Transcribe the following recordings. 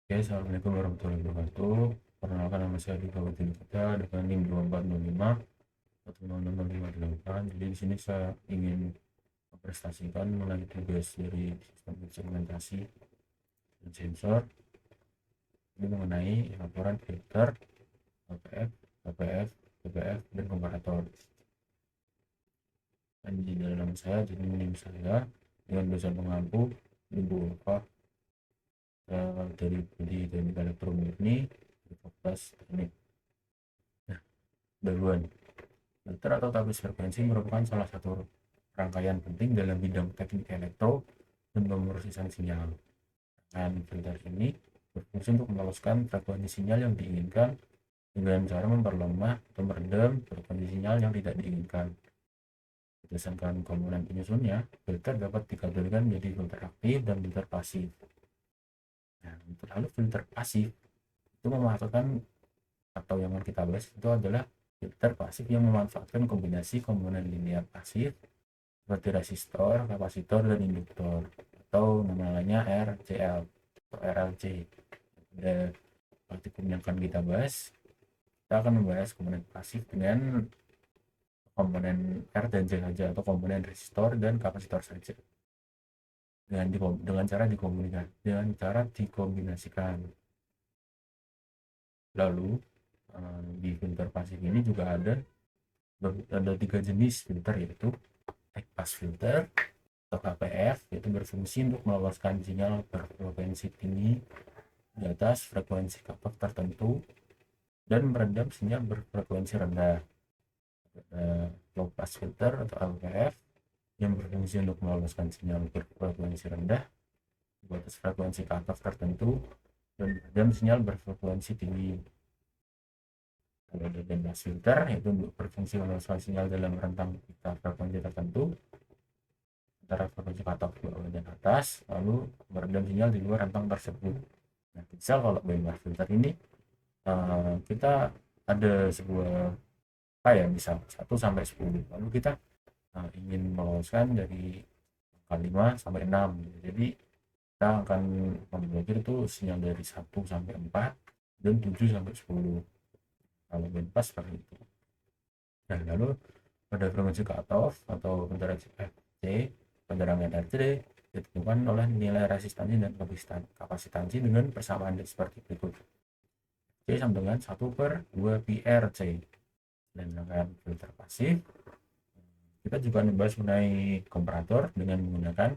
Oke, assalamualaikum warahmatullahi wabarakatuh. Perkenalkan, nama saya Dika Kita dengan NIM 2405 atau 0058. Jadi di sini saya ingin mempresentasikan mengenai tugas dari sistem segmentasi dan sensor. Ini mengenai laporan filter, APF, APF, PPF, dan komparator. Dan di dalam saya, jadi NIM saya dengan dosen pengampu Ibu Ulfa dari Prodi Teknik Elektromurni di Fakultas Teknik. Nah, dahuluan. Filter atau tablis frekuensi merupakan salah satu rangkaian penting dalam bidang teknik elektro dan pemrosesan sinyal. Rangkaian filter ini berfungsi untuk meloloskan frekuensi sinyal yang diinginkan dengan cara memperlemah atau meredam frekuensi sinyal yang tidak diinginkan. Berdasarkan komponen penyusunnya, filter dapat dikategorikan menjadi filter aktif dan filter pasif. Nah, lalu filter pasif itu memanfaatkan atau yang kita bahas itu adalah filter pasif yang memanfaatkan kombinasi komponen linear pasif seperti resistor, kapasitor, dan induktor, atau namanya RCL atau RLC. Pada praktikum yang akan kita bahas, kita akan membahas komponen pasif dengan komponen R dan C saja, atau komponen resistor dan kapasitor saja, dengan cara dikombinasikan. Lalu di filter pasif ini juga ada 3 jenis filter, yaitu high pass filter atau HPF, yaitu berfungsi untuk meloloskan sinyal berfrekuensi tinggi di atas frekuensi cutoff tertentu dan meredam sinyal berfrekuensi rendah. Low pass filter atau LPF yang berfungsi untuk meloloskan sinyal berfrekuensi rendah di atas frekuensi cutoff tertentu dan meredam sinyal berfrekuensi tinggi. Kalau ada band pass filter, yaitu berfungsi meloloskan sinyal dalam rentang frekuensi tertentu antara frekuensi cutoff bawah dan atas, lalu meredam sinyal di luar rentang tersebut. Nah, misal kalau band pass filter ini kita ada sebuah misal 1 sampai 10, lalu kita ingin meloloskan dari angka 5 sampai 6. Jadi kita akan memblokir itu sinyal dari 1 sampai 4 dan 7 sampai 10 kalau bandpass seperti itu. Nah, lalu pada frekuensi cutoff atau interaksi FC, penerangan RCD ditentukan oleh nilai resistansi dan kapasitansi dengan persamaan seperti berikut. C sama dengan 1/2 PRC. Dan rangkaian filter pasif, kita juga membahas mengenai komparator dengan menggunakan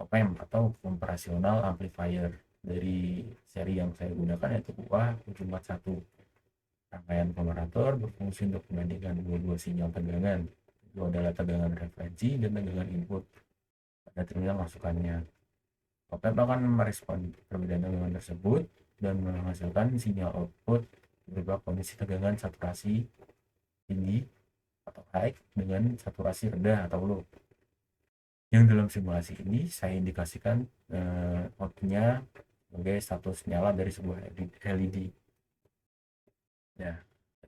op-amp atau operasional amplifier dari seri yang saya gunakan, yaitu UA741. Rangkaian komparator berfungsi untuk membandingkan dua sinyal tegangan. Itu adalah tegangan referensi dan tegangan input pada terminal masukannya. Op-amp akan merespon perbedaan tegangan tersebut dan menghasilkan sinyal output berupa kondisi tegangan saturasi tinggi atau high dengan saturasi rendah atau low. Yang dalam simulasi ini saya indikasikan outputnya sebagai status nyala dari sebuah LED. Ya,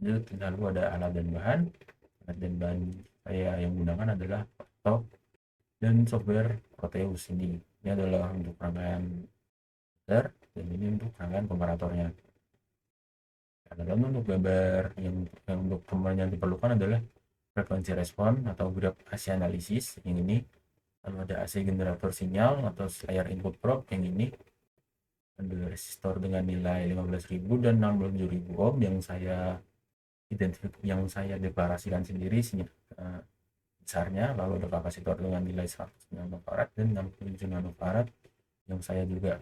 lalu ada alat dan bahan. Alat dan bahan saya yang gunakan adalah laptop dan software Proteus ini. Ini adalah untuk rangkaian filter dan ini untuk rangkaian komparatornya. Dan untuk gambar yang untuk komponen yang diperlukan adalah frekuensi respon atau graf AC analisis yang ini, lalu ada AC generator sinyal atau layar input probe yang ini, ada resistor dengan nilai 15.000 dan 67.000 ohm yang saya deklarasikan sendiri besarnya, lalu ada kapasitor dengan nilai 100 nanofarad dan 67 nanofarad yang saya juga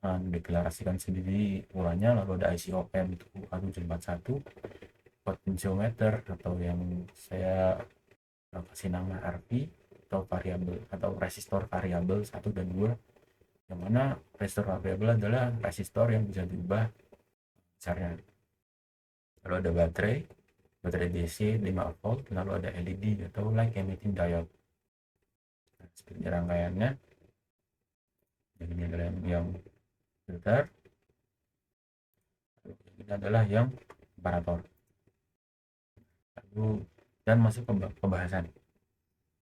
deklarasikan sendiri ukurannya, lalu ada IC op-amp itu A741, potentiometer atau yang saya kasih nama RV atau variabel atau resistor variabel 1 dan 2, yang mana resistor variabel adalah resistor yang bisa diubah besarnya. Lalu ada baterai DC 5 volt, lalu ada LED atau light emitting diode. Nah, seperti rangkaiannya, ini adalah yang filter, ini adalah yang komparator. Lalu dan masuk pembahasan.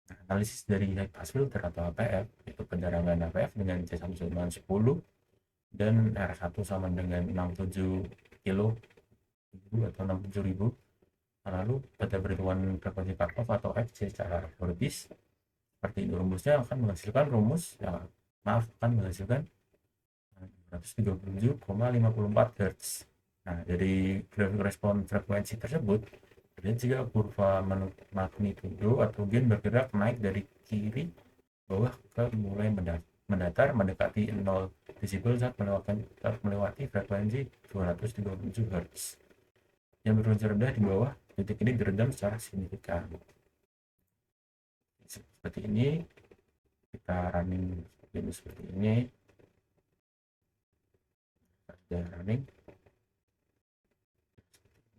Nah, analisis dari high pass filter atau HPF, yaitu penderangan HPF dengan C110 dan R1 sama dengan 67 kilo atau 67.000. Lalu pada perhitungan frekuensi cut off atau FC secara teoritis seperti itu rumusnya akan menghasilkan menghasilkan 237,54 Hz. Nah, dari grafik respon frekuensi tersebut, terlihat jika kurva magnitudo atau gain bergerak naik dari kiri bawah ke mulai mendatar mendekati 0 desibel saat melewati frekuensi 237 Hz. Yang berfrekuensi rendah di bawah titik ini diredam secara signifikan. Seperti ini, kita running seperti ini. Sudah running.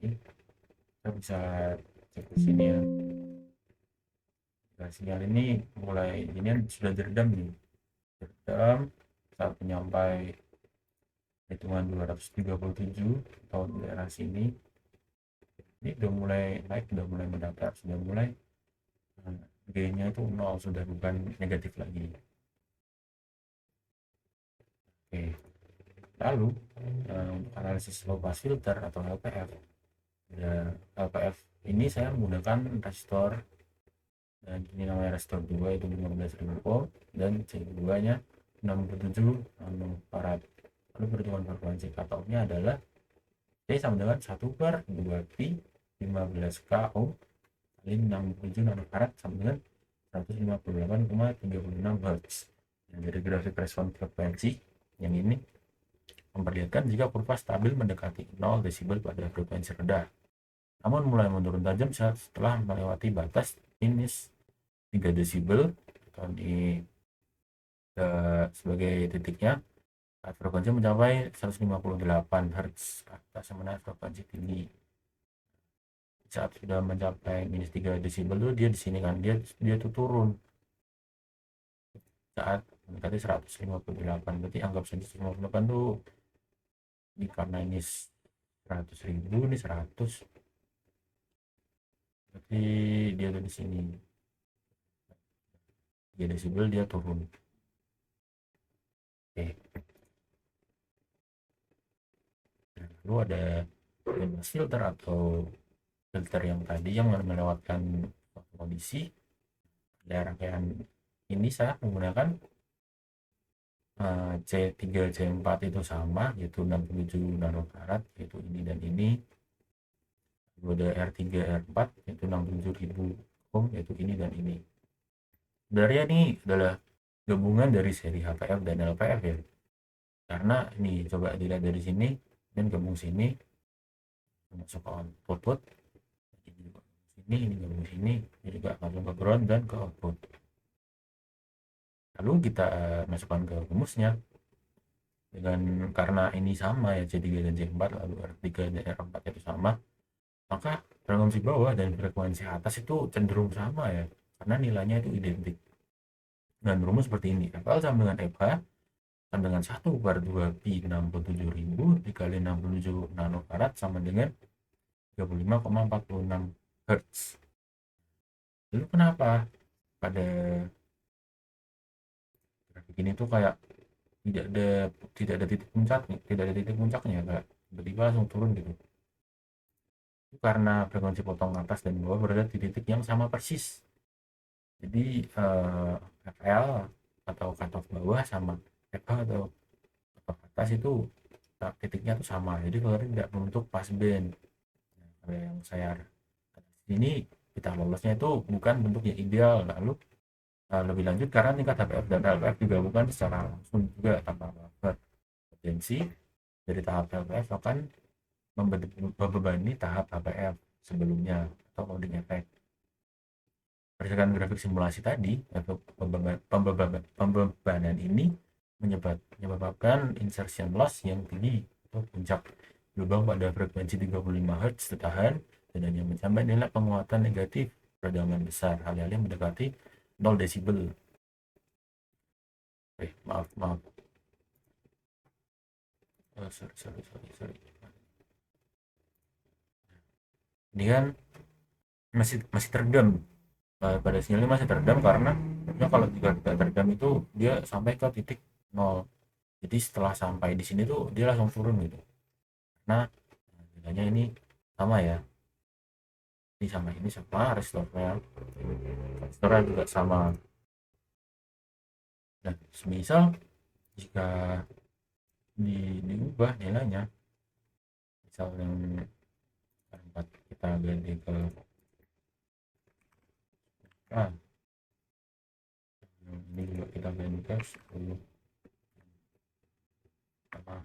Kita bisa cek di sini ya. Nah, sinyal ini mulai ini sudah diredam nih, diredam saat menyampai hitungan 237 atau daerah sini. Ini udah mulai naik, udah mulai mendatar, sudah mulai gainnya itu 0, sudah bukan negatif lagi. Oke, lalu untuk analisis low pass filter atau LPF, LPF ini saya menggunakan resistor, dan ini namanya resistor 2 itu 15.000 ohm dan C2 nya 67 nanofarad. Lalu perhitungan frekuensi cut off-nya adalah C sama dengan 1/2 pi 15k ohm kali 67 nanofarad sama dengan 158,36 Hz. Nah, dari grafik respon frekuensi yang ini memperlihatkan jika kurva stabil mendekati 0 desibel pada frekuensi rendah, namun mulai menurun tajam setelah melewati batas minus 3 desibel atau di sebagai titiknya saat frekuensi mencapai 158 Hz atas semenai frekuensi tinggi. Saat sudah mencapai minus 3 desibel tuh dia di sini kan dia tuh turun saat mendekati 158. Berarti anggap saja 158 tuh ini karena ini 100.000, ini 100, berarti dia ada di sini 3 desibel dia turun. Oke, lalu ada filter atau filter yang tadi yang melewatkan kondisi. Ada rangkaian ini saya menggunakan C3 C4 itu sama, yaitu 67 nanofarad, yaitu ini dan ini. Ada R3 R4 yaitu 67.000 ohm, yaitu ini dan ini. Sebenarnya ini adalah gabungan dari seri HPF dan LPF ya, karena ini coba dilihat dari sini dan gabung sini masuk ke output, ini gabung sini, ini juga masuk ke ground dan ke output. Lalu kita masukkan ke rumusnya dengan karena ini sama ya, C3 dan C4, lalu R3 dan R4 itu sama, maka frekuensi bawah dan frekuensi atas itu cenderung sama ya, karena nilainya itu identik. Dan rumus seperti ini, FL sama dengan FH sama dengan 1/2 pi 67.000 dikali 67 nanofarad sama dengan 35,46 Hz. Lalu kenapa pada grafik ini tuh kayak tidak ada titik puncaknya, kayak tiba-tiba langsung turun gitu? Itu karena frekuensi potong atas dan bawah berada di titik yang sama persis. Jadi FL atau cutoff bawah sama FH atau cutoff atas itu titiknya tuh sama, jadi kalau tidak membentuk passband. Nah, yang saya ini kita lolosnya itu bukan bentuk yang ideal. Lalu lebih lanjut karena tingkat HPF dan LPF digabungkan secara langsung juga tanpa potensi dari tahap LPF akan membebani tahap HPF sebelumnya atau loading effect. Berdasarkan grafik simulasi tadi, pembebanan ini menyebabkan insertion loss yang tinggi atau puncak gelombang pada frekuensi 35 Hz tertahan dan hanya mencapai nilai penguatan negatif peradangan besar, alih-alih mendekati 0 desibel. Maaf. Sorry. Ini kan masih teredam. Pada sinyalnya masih teredam karena kalau tidak teredam itu dia sampai ke titik 0. Jadi setelah sampai di sini tuh dia langsung turun gitu. Nah, nilainya ini sama ya. Ini sama restore juga sama. Nah, semisal jika diubah nilainya, misal yang 4 kita ganti ke A, ini juga kita ganti ke 10 sama.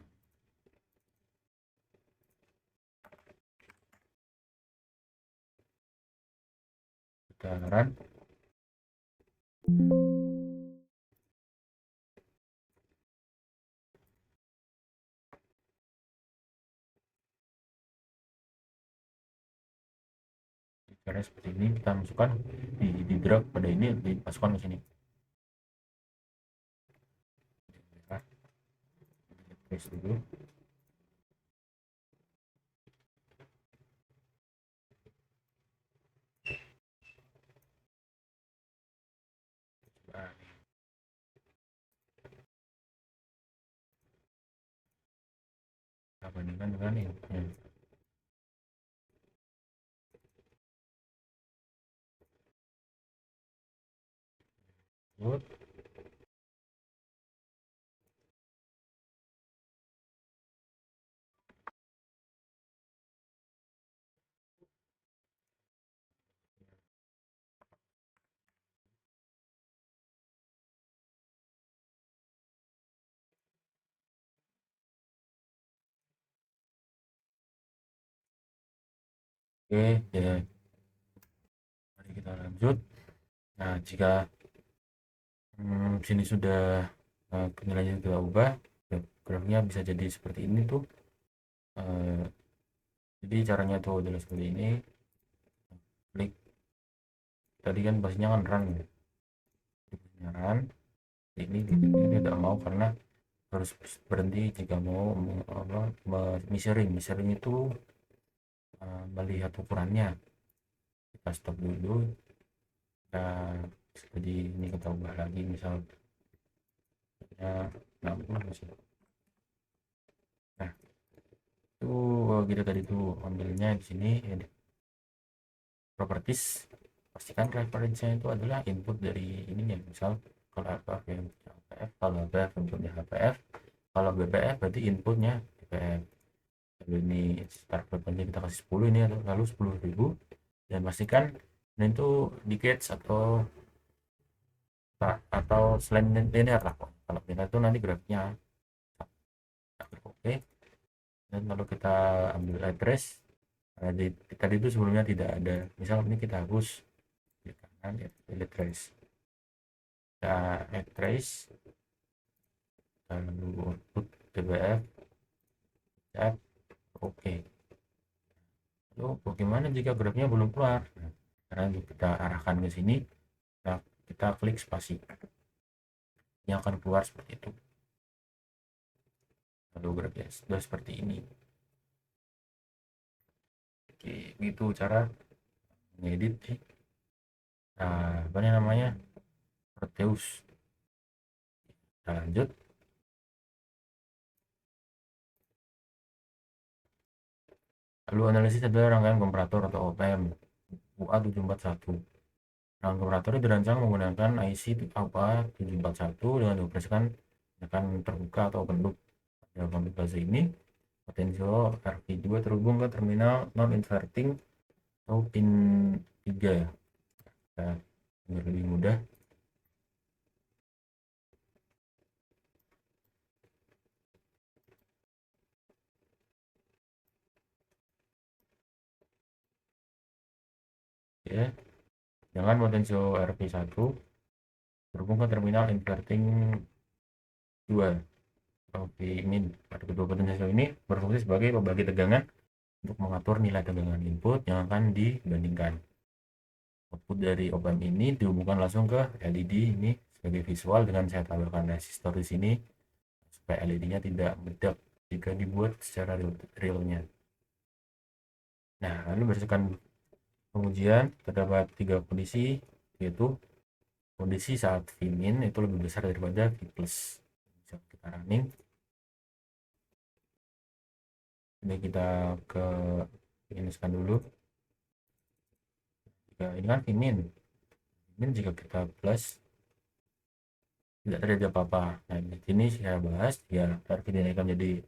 Kita run. Cara seperti ini kita masukkan di drag pada ini, dimasukkan ke sini. Paste dulu. Nah, kita bandingkan dengan ini. Good. Oke, ya. Mari kita lanjut. Nah, jika sini sudah nilainya kita ubah, grafiknya bisa jadi seperti ini tuh. Jadi caranya tuh adalah seperti ini. Klik. Tadi kan pastinya kan run ya. Run. Ini tidak mau karena harus berhenti jika mau measuring itu melihat ukurannya. Kita stop dulu. Seperti ini kita ubah lagi, misalnya 60 misalnya. Nah, itu kita tadi tuh ambilnya di sini edit properties, pastikan referensinya itu adalah input dari ininya. Misal kalau HPF ya HPF, kalau HPF inputnya HPF, kalau BPF berarti inputnya BPF. Lalu ini start weaponnya kita kasih 10 ini, lalu 10.000, dan pastikan ini itu di gauge atau selain linear lah. Kalau linear itu nanti grafiknya oke. Dan lalu kita ambil address. Tadi itu sebelumnya tidak ada, misal ini kita hapus klik kanan ya, pilih trace, kita add trace, lalu output tbf add oke. Lalu bagaimana jika grafiknya belum keluar? Nah, karena kita arahkan ke sini, kita klik spasi, yang akan keluar seperti itu. Lalu grafiknya sudah seperti ini. Oke, gitu cara ngedit sih. Nah, apa namanya, Proteus. Kita lanjut. Lalu analisis adalah rangkaian komparator atau OPM UA741. Rangkaian komparator dirancang menggunakan IC UA741 dengan dioperasikan dengan terbuka atau open loop. Dalam konfigurasi ini, potensio RV2 terhubung ke terminal non-inverting atau pin 3 ya. Biar lebih mudah. Ya, dengan potensio RV1 terhubung ke terminal inverting 2 atau min. Pada kedua potensio ini berfungsi sebagai pembagi tegangan untuk mengatur nilai tegangan input yang akan dibandingkan. Output dari op-amp ini dihubungkan langsung ke LED ini sebagai visual, dengan saya tambahkan resistor di sini supaya LED-nya tidak meledak jika dibuat secara realnya. Nah, lalu berdasarkan pengujian terdapat 3 kondisi, yaitu kondisi saat Vmin itu lebih besar daripada V plus. Bisa kita running, Ini kita ke ini scan dulu ya, ini kan Vmin. Jika kita plus tidak terjadi apa-apa. Nah, di sini saya bahas ya RV dinaikkan jadi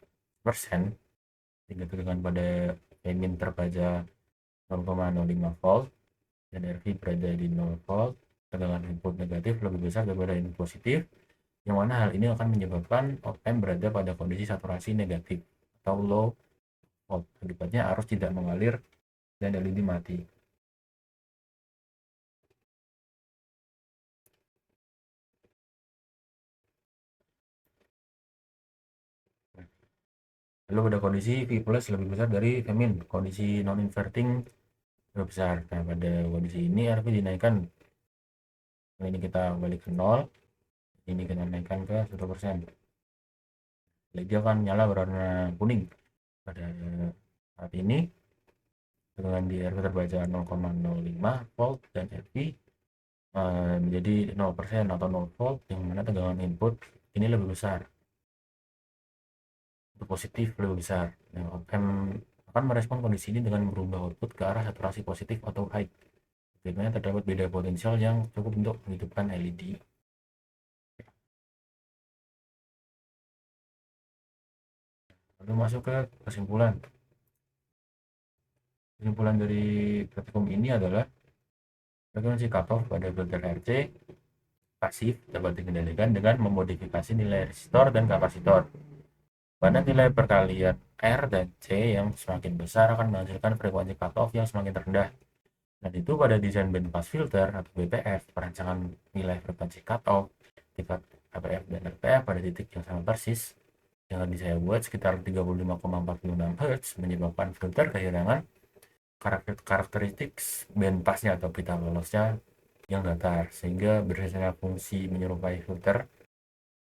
persen sehingga tegangan pada Vmin terbaca 0,05 volt dan RV berada di 0 volt. Tegangan input negatif lebih besar daripada input positif, yang mana hal ini akan menyebabkan op-amp berada pada kondisi saturasi negatif atau low volt. Akibatnya arus tidak mengalir dan LED mati. Lalu pada kondisi V plus lebih besar dari Vmin, kondisi non inverting lebih besar. Nah, pada kondisi ini RV dinaikkan. Ini kita balik ke 0, ini kita naikkan ke 1%. LED akan nyala berwarna kuning. Pada saat ini dengan di RV terbaca 0,05 volt dan RV menjadi 0% atau 0 volt, yang mana tegangan input ini lebih besar, untuk positif lebih besar. Nah, op-amp akan merespon kondisi ini dengan merubah output ke arah saturasi positif atau high. Sebenarnya terdapat beda potensial yang cukup untuk menghidupkan LED. Lalu masuk ke kesimpulan. Kesimpulan dari praktikum ini adalah frekuensi cutoff pada filter RC pasif dapat dikendalikan dengan memodifikasi nilai resistor dan kapasitor. Pada nilai perkalian R dan C yang semakin besar akan menghasilkan frekuensi cutoff yang semakin rendah. Dan itu pada desain bandpass filter atau BPF, perancangan nilai frekuensi cutoff tingkat APF dan RPF pada titik yang sama persis yang tadi saya buat sekitar 35,46 Hz, menyebabkan filter kehilangan karakteristik bandpassnya atau pita lolosnya yang datar, sehingga berhasilnya fungsi menyerupai filter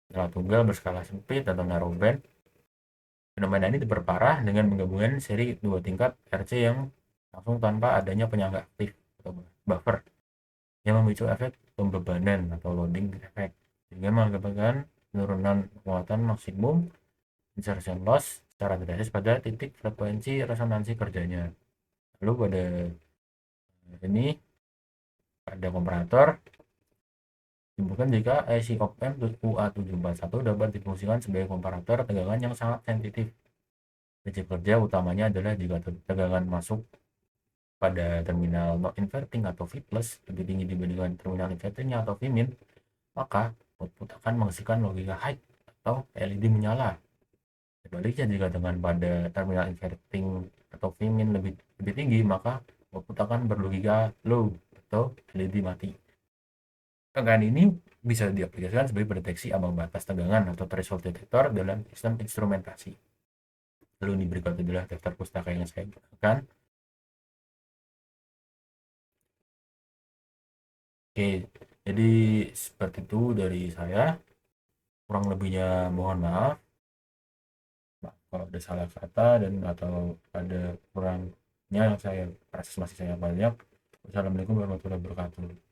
skala tunggal berskala sempit atau narrowband. Fenomena ini diperparah dengan menggabungkan seri dua tingkat RC yang langsung tanpa adanya penyangga aktif atau buffer yang memicu efek pembebanan atau loading effect, sehingga mengakibatkan penurunan kekuatan maksimum insertion loss secara drastis pada titik frekuensi resonansi kerjanya. Lalu pada ini pada komparator disebutkan jika IC op-amp UA741 dapat difungsikan sebagai komparator tegangan yang sangat sensitif. Prinsip kerja utamanya adalah jika tegangan masuk pada terminal non inverting atau V plus lebih tinggi dibandingkan terminal invertingnya atau Vmin, maka output akan menghasilkan logika high atau LED menyala. Sebaliknya, jika tegangan pada terminal inverting atau Vmin lebih tinggi, maka output akan berlogika low atau LED mati. Tegangan ini bisa diaplikasikan sebagai pendeteksi ambang batas tegangan atau threshold detector dalam sistem instrumentasi. Lalu ini berikut adalah daftar pustaka yang saya gunakan. Oke, jadi seperti itu dari saya. Kurang lebihnya mohon maaf kalau ada salah kata dan atau ada kurangnya yang saya proses masih saya banyak. Wassalamualaikum warahmatullahi wabarakatuh.